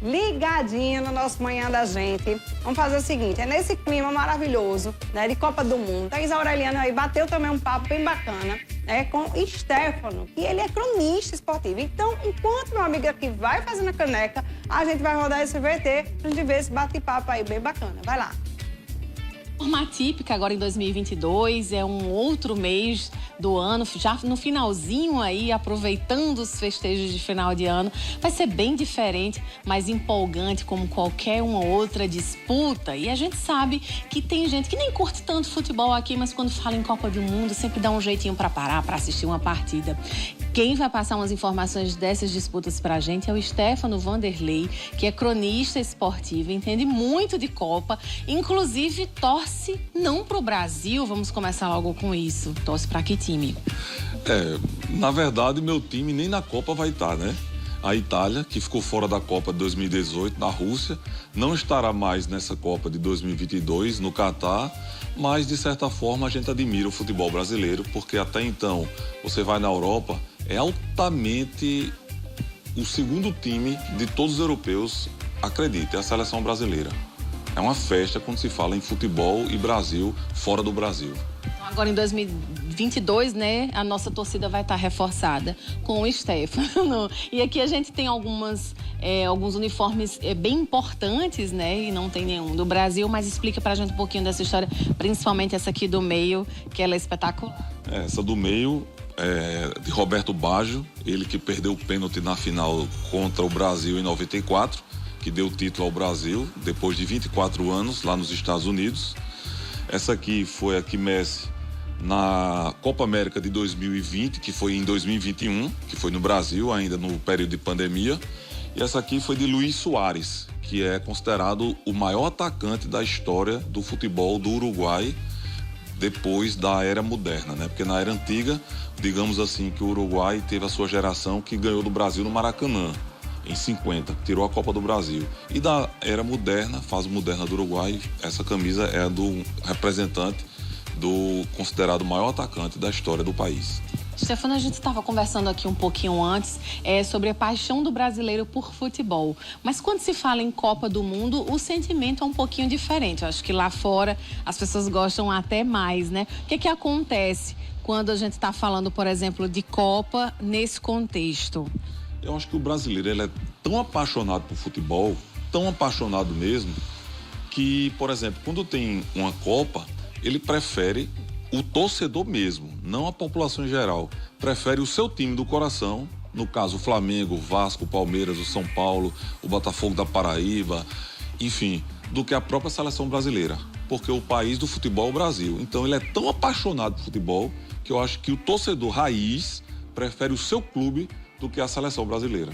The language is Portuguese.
ligadinha no nosso Manhã da Gente. Vamos fazer o seguinte, é nesse clima maravilhoso, né, de Copa do Mundo. Thaís Aureliano aí bateu também um papo bem bacana, né, com Stefano, que ele é cronista esportivo. Então, enquanto meu amigo aqui vai fazendo a caneca, a gente vai rodar esse VT pra gente ver esse bate-papo aí bem bacana. Vai lá. Forma atípica agora em 2022, é um outro mês do ano, já no finalzinho aí, aproveitando os festejos de final de ano. Vai ser bem diferente, mais empolgante como qualquer uma outra disputa. E a gente sabe que tem gente que nem curte tanto futebol aqui, mas quando fala em Copa do Mundo, sempre dá um jeitinho para parar, para assistir uma partida. Quem vai passar umas informações dessas disputas pra gente é o Stefano Vanderlei, que é cronista esportivo, entende muito de Copa, inclusive torce não pro Brasil, vamos começar logo com isso. Torce pra que time? Na verdade, meu time nem na Copa vai estar, né? A Itália, que ficou fora da Copa de 2018 na Rússia, não estará mais nessa Copa de 2022 no Catar, mas de certa forma a gente admira o futebol brasileiro, porque até então você vai na Europa, é altamente o segundo time de todos os europeus, acredite, é a seleção brasileira. É uma festa quando se fala em futebol e Brasil fora do Brasil. Agora em 2022, né, a nossa torcida vai estar reforçada com o Stefano. E aqui a gente tem alguns uniformes bem importantes, né, e não tem nenhum do Brasil, mas explica pra gente um pouquinho dessa história, principalmente essa aqui do meio, que ela é espetacular. Essa do meio é de Roberto Baggio, ele que perdeu o pênalti na final contra o Brasil em 94, que deu o título ao Brasil depois de 24 anos lá nos Estados Unidos. Essa aqui foi a que Messi na Copa América de 2020, que foi em 2021, que foi no Brasil, ainda no período de pandemia. E essa aqui foi de Luís Soares, que é considerado o maior atacante da história do futebol do Uruguai depois da era moderna, né? Porque na era antiga, digamos assim, que o Uruguai teve a sua geração que ganhou do Brasil no Maracanã, em 50, tirou a Copa do Brasil. E da era moderna, fase moderna do Uruguai, essa camisa é do representante do considerado maior atacante da história do país. Stefano, a gente estava conversando aqui um pouquinho antes sobre a paixão do brasileiro por futebol. Mas quando se fala em Copa do Mundo, o sentimento é um pouquinho diferente. Eu acho que lá fora as pessoas gostam até mais, né? O que acontece quando a gente está falando, por exemplo, de Copa nesse contexto? Eu acho que o brasileiro ele é tão apaixonado por futebol, tão apaixonado mesmo, que, por exemplo, quando tem uma Copa, ele prefere o torcedor mesmo, não a população em geral. Prefere o seu time do coração, no caso o Flamengo, o Vasco, o Palmeiras, o São Paulo, o Botafogo da Paraíba, enfim, do que a própria seleção brasileira. Porque o país do futebol é o Brasil. Então ele é tão apaixonado por futebol que eu acho que o torcedor raiz prefere o seu clube do que a seleção brasileira.